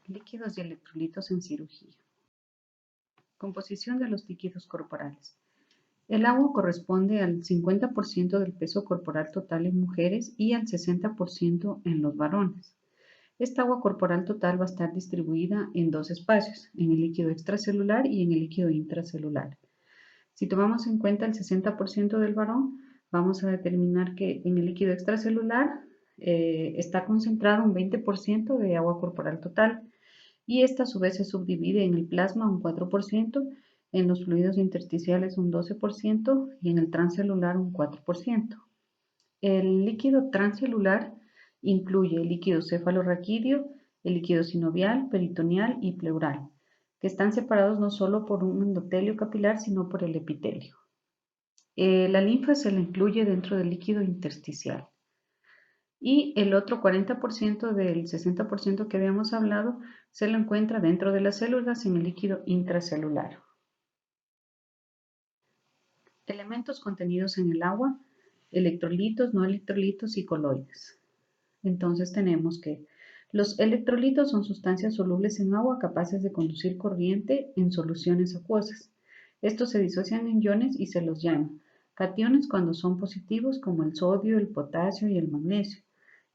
Líquidos y electrolitos en cirugía. Composición de los líquidos corporales. El agua corresponde al 50% del peso corporal total en mujeres y al 60% en los varones. Esta agua corporal total va a estar distribuida en dos espacios, en el líquido extracelular y en el líquido intracelular. Si tomamos en cuenta el 60% del varón, vamos a determinar que en el líquido extracelular está concentrado un 20% de agua corporal total y esta a su vez se subdivide en el plasma un 4%, en los fluidos intersticiales un 12% y en el transcelular un 4%. El líquido transcelular incluye el líquido cefalorraquídeo, el líquido sinovial, peritoneal y pleural, que están separados no solo por un endotelio capilar, sino por el epitelio. La linfa se la incluye dentro del líquido intersticial. Y el otro 40% del 60% que habíamos hablado se lo encuentra dentro de las células en el líquido intracelular. Elementos contenidos en el agua: electrolitos, no electrolitos y coloides. Entonces tenemos que los electrolitos son sustancias solubles en agua capaces de conducir corriente en soluciones acuosas. Estos se disocian en iones y se los llama cationes cuando son positivos, como el sodio, el potasio y el magnesio,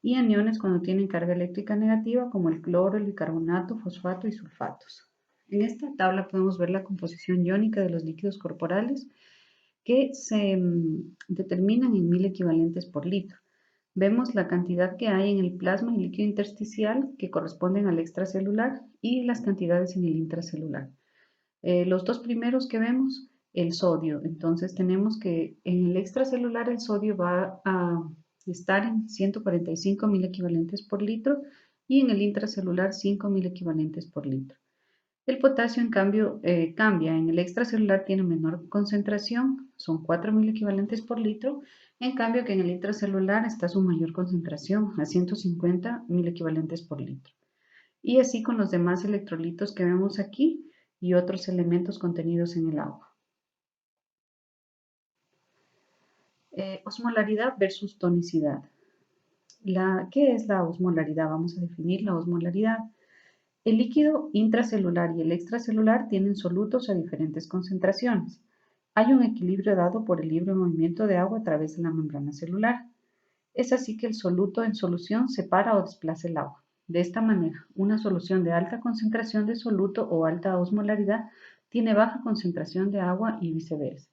y aniones cuando tienen carga eléctrica negativa, como el cloro, el bicarbonato, fosfato y sulfatos. En esta tabla podemos ver la composición iónica de los líquidos corporales que se determinan en 1000 equivalentes por litro. Vemos la cantidad que hay en el plasma y líquido intersticial que corresponden al extracelular y las cantidades en el intracelular. Los dos primeros que vemos, el sodio. Entonces tenemos que en el extracelular el sodio va a estar en 145.000 equivalentes por litro y en el intracelular 5.000 equivalentes por litro. El potasio, en cambio, cambia. En el extracelular tiene menor concentración, son 4.000 equivalentes por litro, en cambio que en el intracelular está su mayor concentración, a 150.000 equivalentes por litro. Y así con los demás electrolitos que vemos aquí y otros elementos contenidos en el agua. Osmolaridad versus tonicidad. ¿Qué es la osmolaridad? Vamos a definir la osmolaridad. El líquido intracelular y el extracelular tienen solutos a diferentes concentraciones. Hay un equilibrio dado por el libre movimiento de agua a través de la membrana celular. Es así que el soluto en solución separa o desplaza el agua. De esta manera, una solución de alta concentración de soluto o alta osmolaridad tiene baja concentración de agua y viceversa.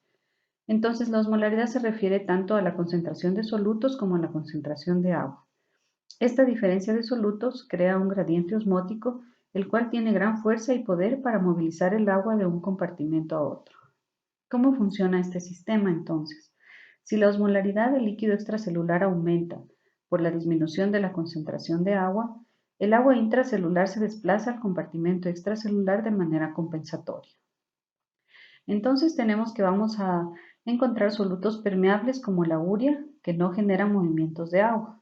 Entonces, la osmolaridad se refiere tanto a la concentración de solutos como a la concentración de agua. Esta diferencia de solutos crea un gradiente osmótico, el cual tiene gran fuerza y poder para movilizar el agua de un compartimento a otro. ¿Cómo funciona este sistema entonces? Si la osmolaridad del líquido extracelular aumenta por la disminución de la concentración de agua, el agua intracelular se desplaza al compartimento extracelular de manera compensatoria. Entonces tenemos que vamos a encontrar solutos permeables como la urea, que no generan movimientos de agua,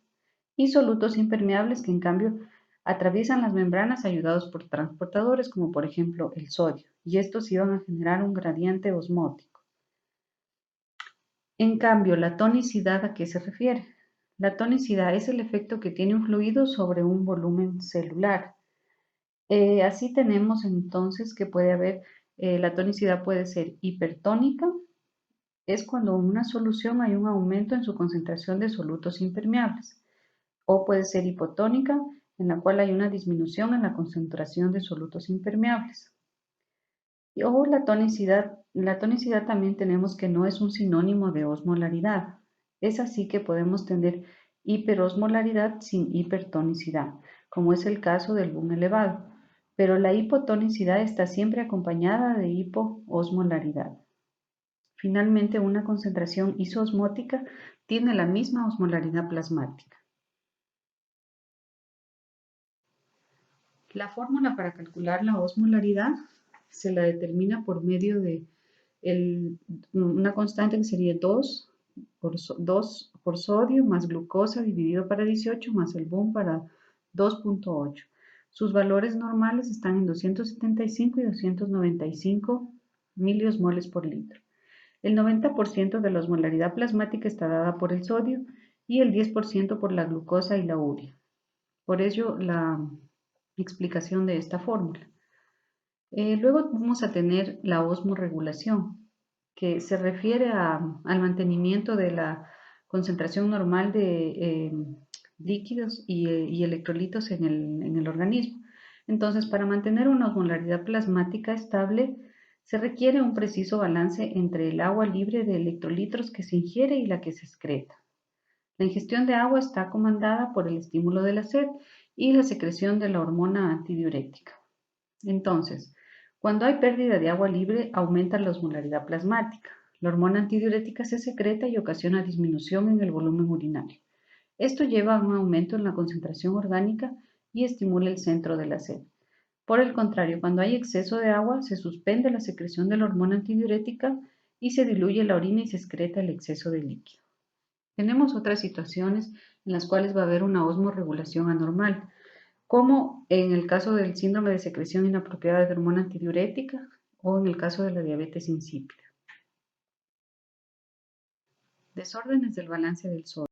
y solutos impermeables que en cambio atraviesan las membranas ayudados por transportadores como por ejemplo el sodio, y estos iban a generar un gradiente osmótico. En cambio, la tonicidad, ¿a qué se refiere? La tonicidad es el efecto que tiene un fluido sobre un volumen celular. Así tenemos entonces que puede haber, la tonicidad puede ser hipertónica, es cuando en una solución hay un aumento en su concentración de solutos impermeables, o puede ser hipotónica, en la cual hay una disminución en la concentración de solutos impermeables. O la tonicidad también tenemos que no es un sinónimo de osmolaridad. Es así que podemos tener hiperosmolaridad sin hipertonicidad, como es el caso del boom elevado, pero la hipotonicidad está siempre acompañada de hipoosmolaridad. Finalmente, una concentración isoosmótica tiene la misma osmolaridad plasmática. La fórmula para calcular la osmolaridad se la determina por medio de una constante que sería 2 por sodio más glucosa dividido para 18 más el boom para 2.8. Sus valores normales están en 275 y 295 miliosmoles por litro. El 90% de la osmolaridad plasmática está dada por el sodio y el 10% por la glucosa y la urea. Por ello, la explicación de esta fórmula. Luego vamos a tener la osmorregulación, que se refiere al mantenimiento de la concentración normal de líquidos y electrolitos en el organismo. Entonces, para mantener una osmolaridad plasmática estable, se requiere un preciso balance entre el agua libre de electrolitos que se ingiere y la que se excreta. La ingestión de agua está comandada por el estímulo de la sed y la secreción de la hormona antidiurética. Entonces, cuando hay pérdida de agua libre, aumenta la osmolaridad plasmática. La hormona antidiurética se secreta y ocasiona disminución en el volumen urinario. Esto lleva a un aumento en la concentración orgánica y estimula el centro de la sed. Por el contrario, cuando hay exceso de agua, se suspende la secreción de la hormona antidiurética y se diluye la orina y se excreta el exceso de líquido. Tenemos otras situaciones en las cuales va a haber una osmorregulación anormal, como en el caso del síndrome de secreción inapropiada de hormona antidiurética o en el caso de la diabetes insípida. Desórdenes del balance del sodio.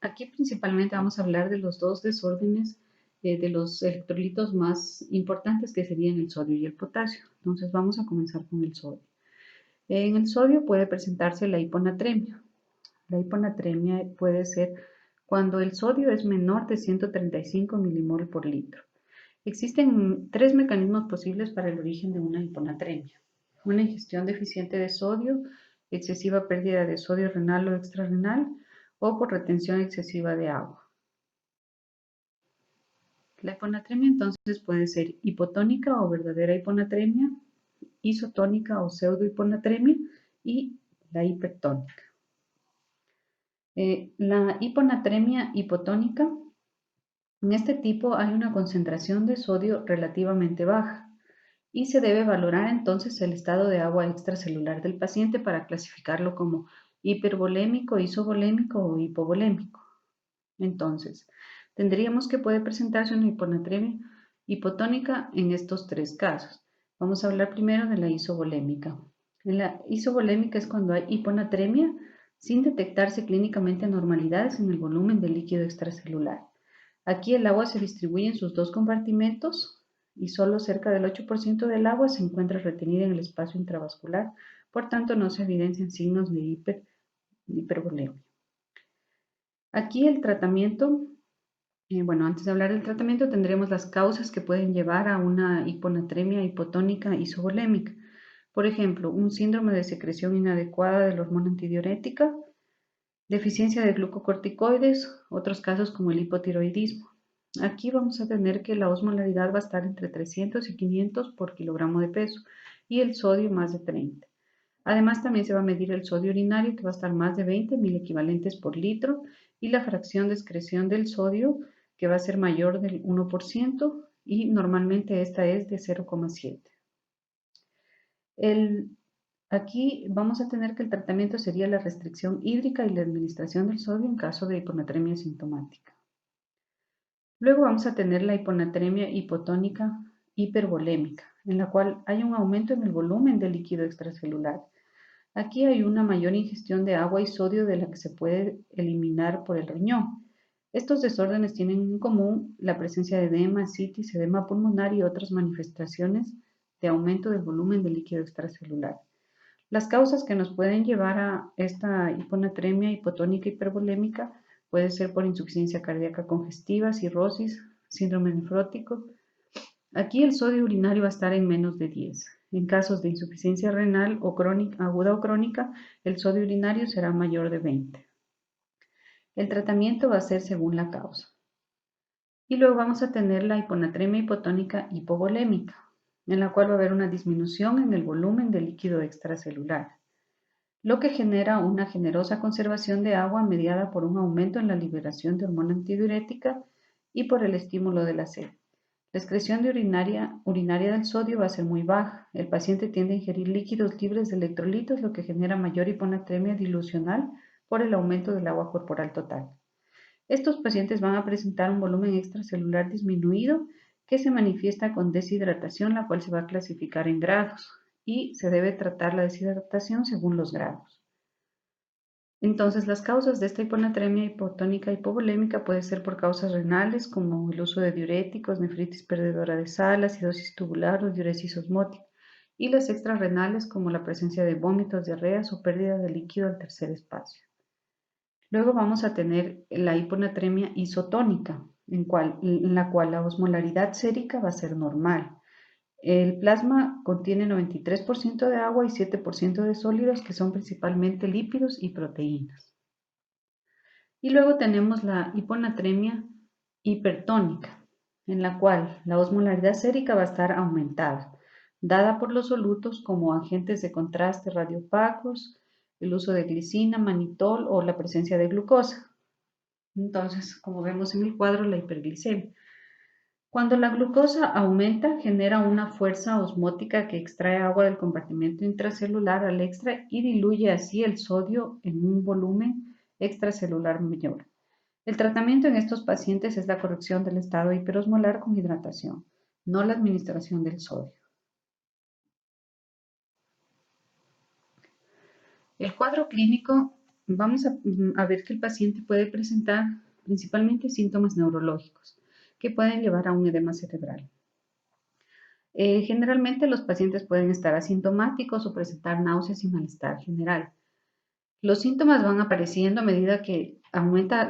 Aquí principalmente vamos a hablar de los dos desórdenes de los electrolitos más importantes, que serían el sodio y el potasio. Entonces vamos a comenzar con el sodio. En el sodio puede presentarse la hiponatremia. La hiponatremia puede ser cuando el sodio es menor de 135 milimol por litro. Existen tres mecanismos posibles para el origen de una hiponatremia: una ingestión deficiente de sodio, excesiva pérdida de sodio renal o extrarrenal, o por retención excesiva de agua. La hiponatremia entonces puede ser hipotónica o verdadera hiponatremia, isotónica o pseudohiponatremia y la hipertónica. La hiponatremia hipotónica, en este tipo hay una concentración de sodio relativamente baja y se debe valorar entonces el estado de agua extracelular del paciente para clasificarlo como hipervolémico, isovolémico o hipovolémico. Entonces, tendríamos que puede presentarse una hiponatremia hipotónica en estos tres casos. Vamos a hablar primero de la isovolémica. La isovolémica es cuando hay hiponatremia sin detectarse clínicamente anormalidades en el volumen de líquido extracelular. Aquí el agua se distribuye en sus dos compartimentos y solo cerca del 8% del agua se encuentra retenida en el espacio intravascular, por tanto no se evidencian signos de hipervolemia. Aquí el tratamiento, antes de hablar del tratamiento tendremos las causas que pueden llevar a una hiponatremia hipotónica isovolémica. Por ejemplo, un síndrome de secreción inadecuada de la hormona antidiurética, deficiencia de glucocorticoides, otros casos como el hipotiroidismo. Aquí vamos a tener que la osmolaridad va a estar entre 300 y 500 por kilogramo de peso y el sodio más de 30. Además, también se va a medir el sodio urinario, que va a estar más de 20.000 equivalentes por litro, y la fracción de excreción del sodio, que va a ser mayor del 1%, y normalmente esta es de 0,7. Aquí vamos a tener que el tratamiento sería la restricción hídrica y la administración del sodio en caso de hiponatremia sintomática. Luego vamos a tener la hiponatremia hipotónica hipervolémica, en la cual hay un aumento en el volumen de líquido extracelular. Aquí hay una mayor ingestión de agua y sodio de la que se puede eliminar por el riñón. Estos desórdenes tienen en común la presencia de edema, citis, edema pulmonar y otras manifestaciones de aumento del volumen de líquido extracelular. Las causas que nos pueden llevar a esta hiponatremia hipotónica hipervolémica puede ser por insuficiencia cardíaca congestiva, cirrosis, síndrome nefrótico. Aquí el sodio urinario va a estar en menos de 10. En casos de insuficiencia renal o crónica, aguda o crónica, el sodio urinario será mayor de 20. El tratamiento va a ser según la causa. Y luego vamos a tener la hiponatremia hipotónica hipovolémica, en la cual va a haber una disminución en el volumen de líquido extracelular, lo que genera una generosa conservación de agua mediada por un aumento en la liberación de hormona antidiurética y por el estímulo de la sed. La excreción de urinaria del sodio va a ser muy baja. El paciente tiende a ingerir líquidos libres de electrolitos, lo que genera mayor hiponatremia dilucional por el aumento del agua corporal total. Estos pacientes van a presentar un volumen extracelular disminuido que se manifiesta con deshidratación, la cual se va a clasificar en grados y se debe tratar la deshidratación según los grados. Entonces, las causas de esta hiponatremia hipotónica hipovolémica puede ser por causas renales, como el uso de diuréticos, nefritis perdedora de sal, acidosis tubular o diuresis osmótica, y las extrarrenales, como la presencia de vómitos, diarreas o pérdida de líquido al tercer espacio. Luego vamos a tener la hiponatremia isotónica, en la cual la osmolaridad sérica va a ser normal. El plasma contiene 93% de agua y 7% de sólidos, que son principalmente lípidos y proteínas. Y luego tenemos la hiponatremia hipertónica, en la cual la osmolaridad sérica va a estar aumentada, dada por los solutos como agentes de contraste radioopacos, el uso de glicina, manitol o la presencia de glucosa. Entonces, como vemos en el cuadro, la hiperglicemia. Cuando la glucosa aumenta, genera una fuerza osmótica que extrae agua del compartimento intracelular al extra y diluye así el sodio en un volumen extracelular mayor. El tratamiento en estos pacientes es la corrección del estado hiperosmolar con hidratación, no la administración del sodio. El cuadro clínico, vamos a ver que el paciente puede presentar principalmente síntomas neurológicos que pueden llevar a un edema cerebral. Generalmente los pacientes pueden estar asintomáticos o presentar náuseas y malestar general. Los síntomas van apareciendo a medida que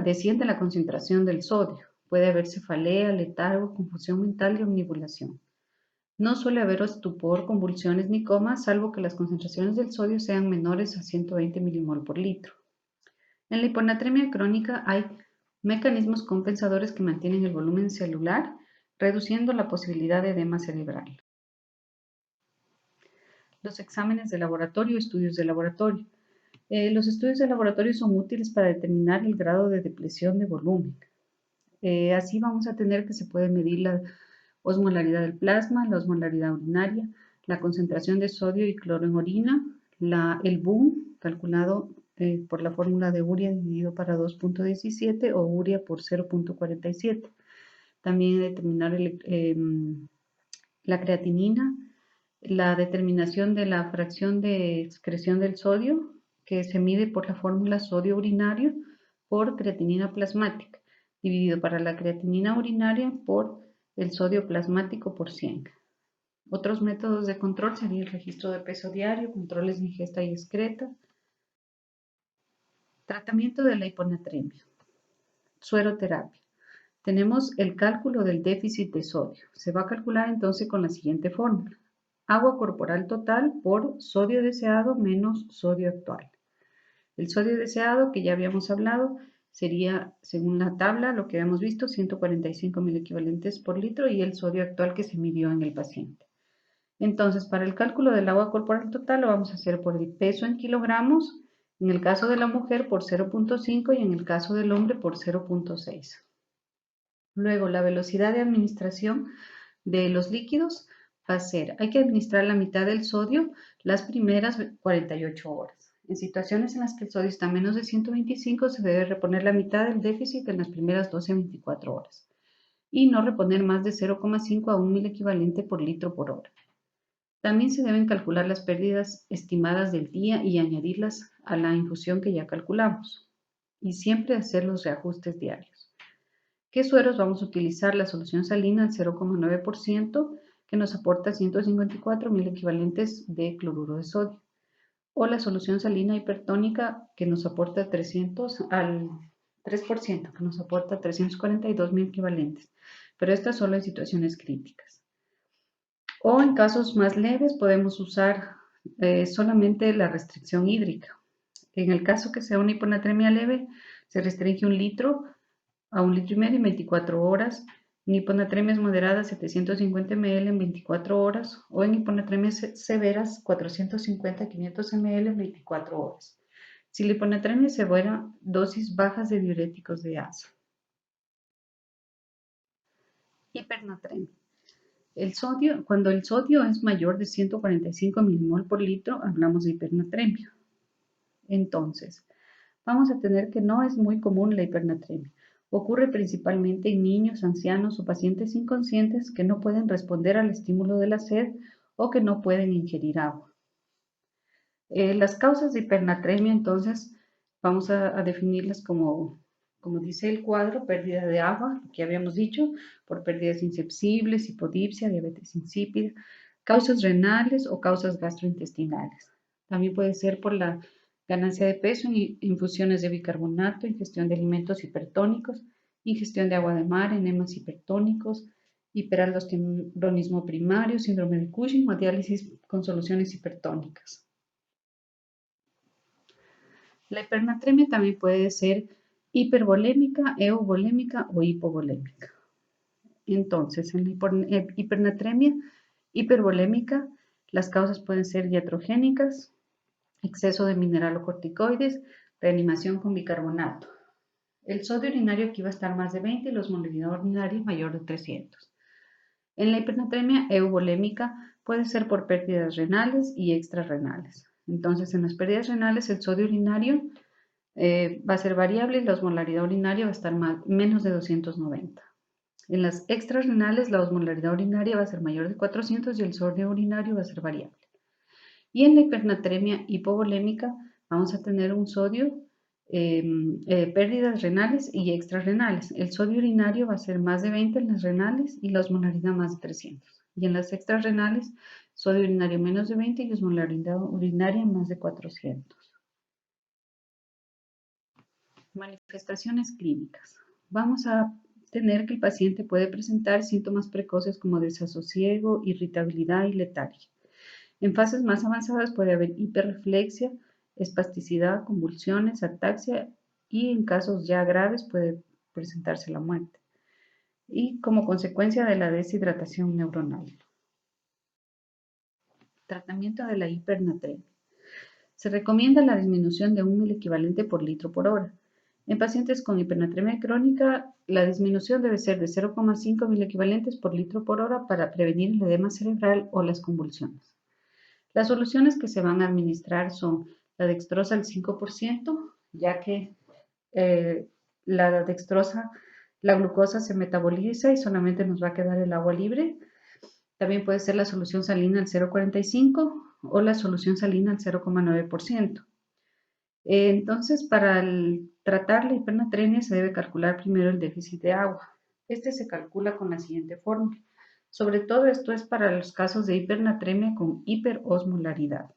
desciende la concentración del sodio. Puede haber cefalea, letargo, confusión mental y omnibulación. No suele haber estupor, convulsiones ni comas, salvo que las concentraciones del sodio sean menores a 120 milimol por litro. En la hiponatremia crónica hay mecanismos compensadores que mantienen el volumen celular, reduciendo la posibilidad de edema cerebral. Los exámenes de laboratorio, estudios de laboratorio. Los estudios de laboratorio son útiles para determinar el grado de depresión de volumen. Así vamos a tener que se puede medir la osmolaridad del plasma, la osmolaridad urinaria, la concentración de sodio y cloro en orina, el BUN, calculado por la fórmula de urea dividido para 2.17 o urea por 0.47. También determinar la creatinina, la determinación de la fracción de excreción del sodio, que se mide por la fórmula sodio urinario por creatinina plasmática, dividido para la creatinina urinaria por el sodio plasmático por 100. Otros métodos de control serían el registro de peso diario, controles de ingesta y excreta. Tratamiento de la hiponatremia. Sueroterapia. Tenemos el cálculo del déficit de sodio. Se va a calcular entonces con la siguiente fórmula. Agua corporal total por sodio deseado menos sodio actual. El sodio deseado, que ya habíamos hablado, sería, según la tabla, lo que habíamos visto, 145 mil equivalentes por litro y el sodio actual que se midió en el paciente. Entonces, para el cálculo del agua corporal total lo vamos a hacer por el peso en kilogramos, en el caso de la mujer por 0.5 y en el caso del hombre por 0.6. Luego, la velocidad de administración de los líquidos va a ser, hay que administrar la mitad del sodio las primeras 48 horas. En situaciones en las que el sodio está a menos de 125, se debe reponer la mitad del déficit en las primeras 12 a 24 horas y no reponer más de 0,5 a 1 mil equivalente por litro por hora. También se deben calcular las pérdidas estimadas del día y añadirlas a la infusión que ya calculamos. Y siempre hacer los reajustes diarios. ¿Qué sueros vamos a utilizar? La solución salina al 0,9% que nos aporta 154 mil equivalentes de cloruro de sodio. O la solución salina hipertónica que nos aporta 300 al 3%, que nos aporta 342 mil equivalentes. Pero estas solo en situaciones críticas. O en casos más leves podemos usar solamente la restricción hídrica. En el caso que sea una hiponatremia leve, se restringe 1 litro a 1,5 litros en 24 horas. En hiponatremias moderadas, 750 ml en 24 horas. O en hiponatremias severas, 450 a 500 ml en 24 horas. Si la hiponatremia es severa, dosis bajas de diuréticos de asa. Hipernatremia. Cuando el sodio es mayor de 145 milimol por litro, hablamos de hipernatremia. Entonces, vamos a tener que no es muy común la hipernatremia. Ocurre principalmente en niños, ancianos o pacientes inconscientes que no pueden responder al estímulo de la sed o que no pueden ingerir agua. Las causas de hipernatremia, entonces, Vamos a definirlas como dice el cuadro: pérdida de agua, que habíamos dicho, por pérdidas insensibles, hipodipsia, diabetes insípida, causas renales o causas gastrointestinales. También puede ser por la ganancia de peso en infusiones de bicarbonato, ingestión de alimentos hipertónicos, ingestión de agua de mar, enemas hipertónicos, hiperaldosteronismo primario, síndrome de Cushing o diálisis con soluciones hipertónicas. La hipernatremia también puede ser hipervolémica, euvolémica o hipovolémica. Entonces, en la hipernatremia hipervolémica, las causas pueden ser iatrogénicas, exceso de mineralocorticoides, reanimación con bicarbonato. El sodio urinario aquí va a estar más de 20 y la osmolaridad urinaria mayor de 300. En la hipernatremia euvolémica puede ser por pérdidas renales y extrarrenales. Entonces, en las pérdidas renales, el sodio urinario va a ser variable y la osmolaridad urinaria va a estar menos de 290. En las extrarrenales, la osmolaridad urinaria va a ser mayor de 400 y el sodio urinario va a ser variable. Y en la hipernatremia hipovolémica vamos a tener un sodio, pérdidas renales y extrarrenales. El sodio urinario va a ser más de 20 en las renales y la osmolaridad más de 300. Y en las extrarrenales, sodio urinario menos de 20 y osmolaridad urinaria más de 400. Manifestaciones clínicas. Vamos a tener que el paciente puede presentar síntomas precoces como desasosiego, irritabilidad y letargia. En fases más avanzadas puede haber hiperreflexia, espasticidad, convulsiones, ataxia y en casos ya graves puede presentarse la muerte. Y como consecuencia de la deshidratación neuronal. Tratamiento de la hipernatremia. Se recomienda la disminución de 1 equivalente por litro por hora. En pacientes con hipernatremia crónica, la disminución debe ser de 0,5 equivalentes por litro por hora para prevenir el edema cerebral o las convulsiones. Las soluciones que se van a administrar son la dextrosa al 5%, ya que la dextrosa, la glucosa se metaboliza y solamente nos va a quedar el agua libre. También puede ser la solución salina al 0,45 o la solución salina al 0,9%. Entonces, para tratar la hipernatremia se debe calcular primero el déficit de agua. Este se calcula con la siguiente fórmula. Sobre todo esto es para los casos de hipernatremia con hiperosmolaridad,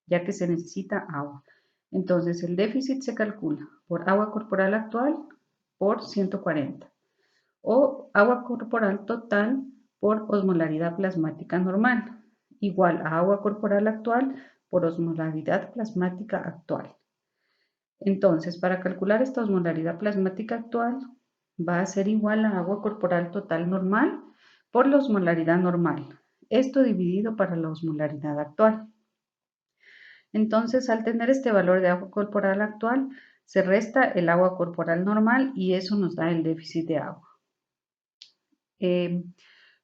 ya que se necesita agua. Entonces, el déficit se calcula por agua corporal actual por 140 o agua corporal total por osmolaridad plasmática normal, igual a agua corporal actual por osmolaridad plasmática actual. Entonces, para calcular esta osmolaridad plasmática actual, va a ser igual a agua corporal total normal por la osmolaridad normal. Esto dividido para la osmolaridad actual. Entonces, al tener este valor de agua corporal actual, se resta el agua corporal normal y eso nos da el déficit de agua. En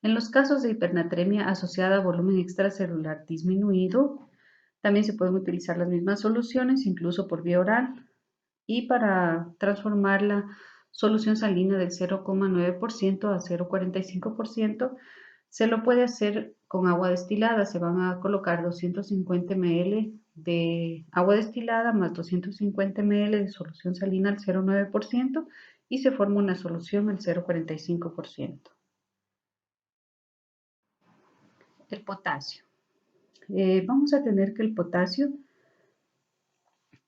los casos de hipernatremia asociada a volumen extracelular disminuido, también se pueden utilizar las mismas soluciones, incluso por vía oral. Y para transformar la solución salina del 0,9% a 0,45%, se lo puede hacer con agua destilada. Se van a colocar 250 ml de agua destilada más 250 ml de solución salina al 0,9% y se forma una solución al 0,45%. El potasio. Vamos a tener que el potasio,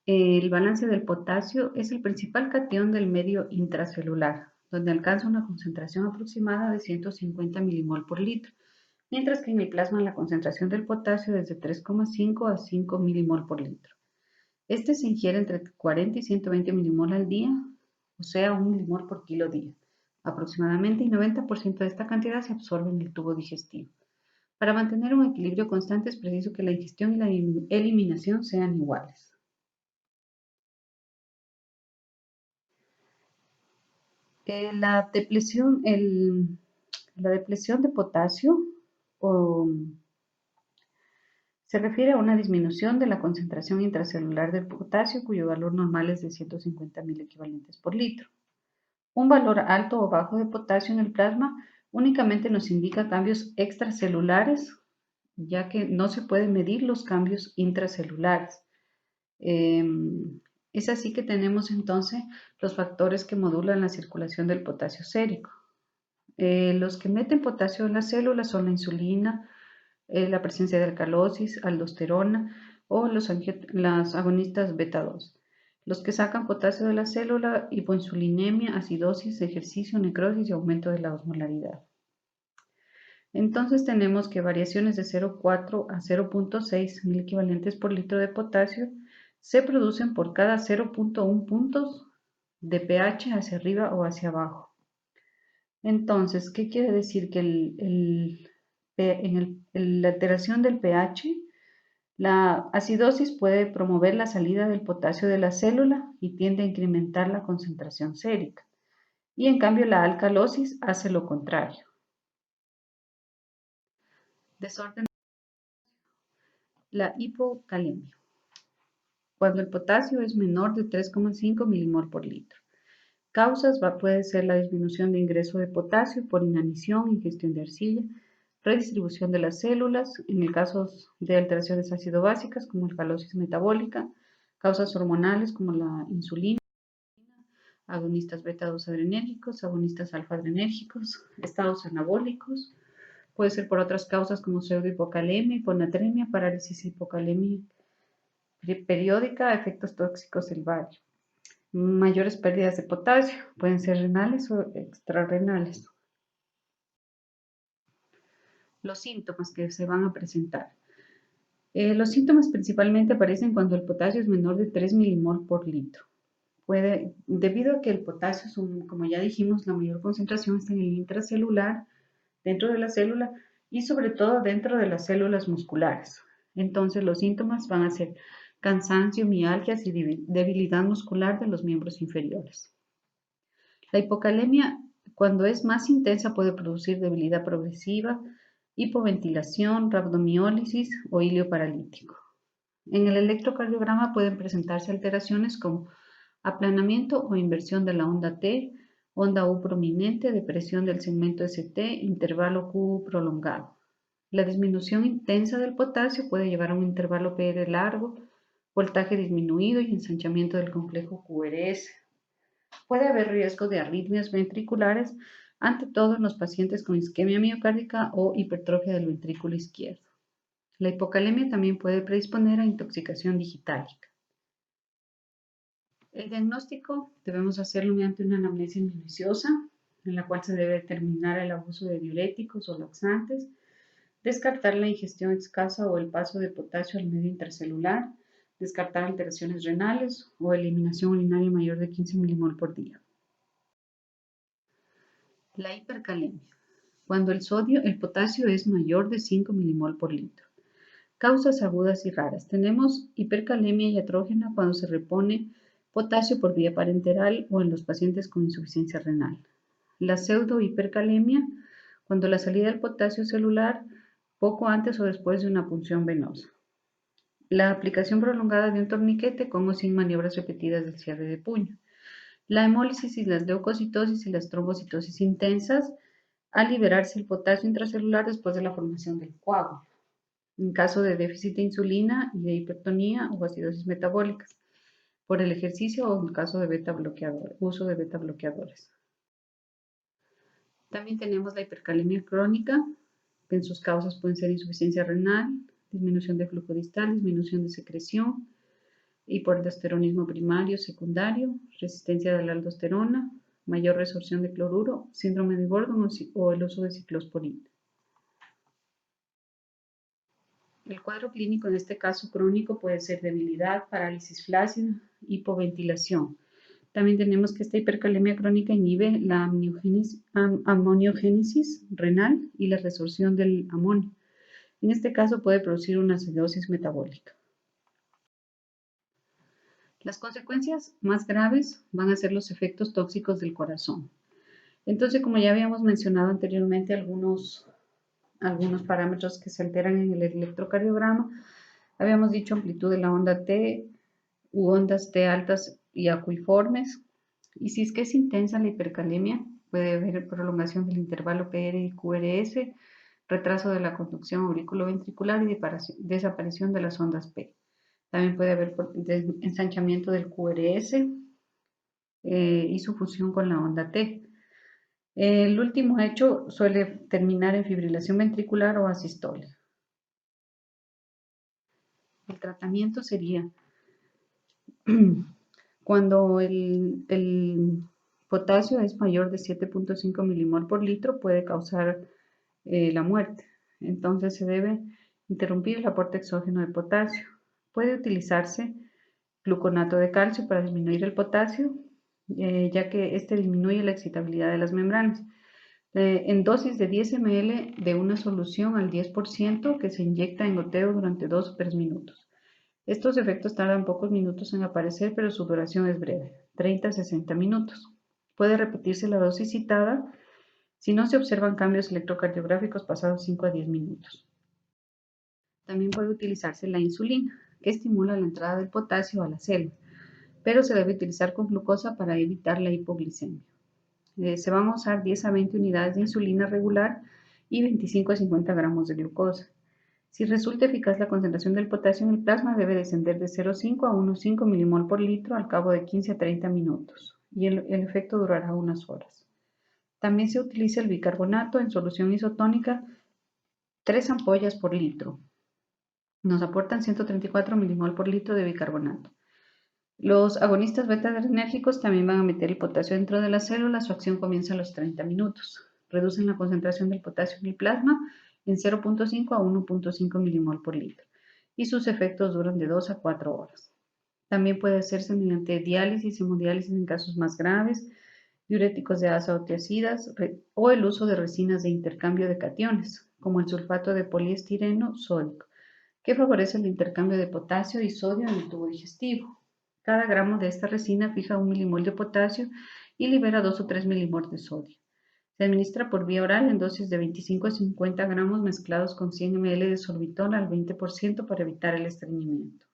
el balance del potasio es el principal catión del medio intracelular, donde alcanza una concentración aproximada de 150 milimol por litro, mientras que en el plasma la concentración del potasio es de 3,5 a 5 milimol por litro. Este se ingiere entre 40 y 120 milimol al día, o sea, 1 milimol por kilo día, aproximadamente, y 90% de esta cantidad se absorbe en el tubo digestivo. Para mantener un equilibrio constante es preciso que la ingestión y la eliminación sean iguales. La depresión de potasio se refiere a una disminución de la concentración intracelular del potasio cuyo valor normal es de 150.000 equivalentes por litro. Un valor alto o bajo de potasio en el plasma únicamente nos indica cambios extracelulares, ya que no se pueden medir los cambios intracelulares. Es así que tenemos entonces los factores que modulan la circulación del potasio sérico. Los que meten potasio en las células son la insulina, la presencia de alcalosis, aldosterona o las agonistas beta 2. Los que sacan potasio de la célula, hipoinsulinemia, acidosis, ejercicio, necrosis y aumento de la osmolaridad. Entonces tenemos que variaciones de 0,4 a 0,6 mil equivalentes por litro de potasio se producen por cada 0,1 puntos de pH hacia arriba o hacia abajo. Entonces, ¿qué quiere decir? Que en la alteración del pH, la acidosis puede promover la salida del potasio de la célula y tiende a incrementar la concentración sérica. Y en cambio la alcalosis hace lo contrario. Desorden. La hipocalemia. Cuando el potasio es menor de 3,5 milimol por litro. Causas puede ser la disminución de ingreso de potasio por inanición, ingestión de arcilla, redistribución de las células, en el caso de alteraciones ácido-básicas como alcalosis metabólica, causas hormonales como la insulina, agonistas beta-2 adrenérgicos, agonistas alfa-adrenérgicos, estados anabólicos, puede ser por otras causas como pseudohipocalemia, hiponatremia, parálisis hipocalemia periódica, efectos tóxicos del bario. Mayores pérdidas de potasio, pueden ser renales o extrarrenales. Los síntomas que se van a presentar. Los síntomas principalmente aparecen cuando el potasio es menor de 3 milimol por litro. Debido a que el potasio, como ya dijimos, la mayor concentración está en el intracelular, dentro de la célula y sobre todo dentro de las células musculares. Entonces los síntomas van a ser cansancio, mialgias y debilidad muscular de los miembros inferiores. La hipocalemia, cuando es más intensa, puede producir debilidad progresiva, hipoventilación, rabdomiólisis o ilio paralítico. En el electrocardiograma pueden presentarse alteraciones como aplanamiento o inversión de la onda T, onda U prominente, depresión del segmento ST, intervalo Q prolongado. La disminución intensa del potasio puede llevar a un intervalo PR largo, voltaje disminuido y ensanchamiento del complejo QRS. Puede haber riesgo de arritmias ventriculares, ante todo en los pacientes con isquemia miocárdica o hipertrofia del ventrículo izquierdo. La hipocalemia también puede predisponer a intoxicación digitálica. El diagnóstico debemos hacerlo mediante una anamnesis minuciosa, en la cual se debe determinar el abuso de diuréticos o laxantes, descartar la ingestión escasa o el paso de potasio al medio intracelular, descartar alteraciones renales o eliminación urinaria mayor de 15 milimol por día. La hipercalemia. Cuando el potasio es mayor de 5 milimol por litro. Causas agudas y raras. Tenemos hipercalemia iatrógena cuando se repone potasio por vía parenteral o en los pacientes con insuficiencia renal. La pseudohipercalemia, cuando la salida del potasio celular poco antes o después de una punción venosa. La aplicación prolongada de un torniquete con o sin maniobras repetidas del cierre de puño. La hemólisis y las leucocitosis y las trombocitosis intensas al liberarse el potasio intracelular después de la formación del coágulo. En caso de déficit de insulina y de hipertonía o acidosis metabólicas, por el ejercicio o en caso de uso de beta bloqueadores. También tenemos la hipercalemia crónica, que en sus causas pueden ser insuficiencia renal, disminución de flujo distal, disminución de secreción, hipoaldosteronismo primario, secundario, resistencia de la aldosterona, mayor resorción de cloruro, síndrome de Gordon o el uso de ciclosporina. El cuadro clínico en este caso crónico puede ser debilidad, parálisis flácida, hipoventilación. También tenemos que esta hipercalemia crónica inhibe la amoniogénesis renal y la resorción del amonio. En este caso puede producir una acidosis metabólica. Las consecuencias más graves van a ser los efectos tóxicos del corazón. Entonces, como ya habíamos mencionado anteriormente, algunos parámetros que se alteran en el electrocardiograma, habíamos dicho amplitud de la onda T u ondas T altas y acuiformes. Y si es que es intensa la hipercalemia, puede haber prolongación del intervalo PR y QRS, retraso de la conducción auriculoventricular y desaparición de las ondas P. También puede haber ensanchamiento del QRS y su fusión con la onda T. El último hecho suele terminar en fibrilación ventricular o asistolia. El tratamiento sería cuando el potasio es mayor de 7.5 milimol por litro, puede causar la muerte. Entonces se debe interrumpir el aporte exógeno de potasio. Puede utilizarse gluconato de calcio para disminuir el potasio, ya que este disminuye la excitabilidad de las membranas. En dosis de 10 ml de una solución al 10% que se inyecta en goteo durante 2 o 3 minutos. Estos efectos tardan pocos minutos en aparecer, pero su duración es breve, 30 a 60 minutos. Puede repetirse la dosis citada si no se observan cambios electrocardiográficos pasados 5 a 10 minutos. También puede utilizarse la insulina, que estimula la entrada del potasio a la célula, pero se debe utilizar con glucosa para evitar la hipoglicemia. Se van a usar 10 a 20 unidades de insulina regular y 25 a 50 gramos de glucosa. Si resulta eficaz la concentración del potasio en el plasma, debe descender de 0,5 a 1,5 milimol por litro al cabo de 15 a 30 minutos y el efecto durará unas horas. También se utiliza el bicarbonato en solución isotónica, 3 ampollas por litro. Nos aportan 134 milimol por litro de bicarbonato. Los agonistas beta-adrenérgicos también van a meter el potasio dentro de la célula. Su acción comienza a los 30 minutos. Reducen la concentración del potasio en el plasma en 0,5 a 1,5 milimol por litro y sus efectos duran de 2 a 4 horas. También puede hacerse mediante diálisis, hemodiálisis en casos más graves, diuréticos de asa o tiacidas o el uso de resinas de intercambio de cationes, como el sulfato de poliestireno sódico, que favorece el intercambio de potasio y sodio en el tubo digestivo. Cada gramo de esta resina fija 1 milimol de potasio y libera 2 o 3 milimol de sodio. Se administra por vía oral en dosis de 25 a 50 gramos mezclados con 100 ml de sorbitol al 20% para evitar el estreñimiento.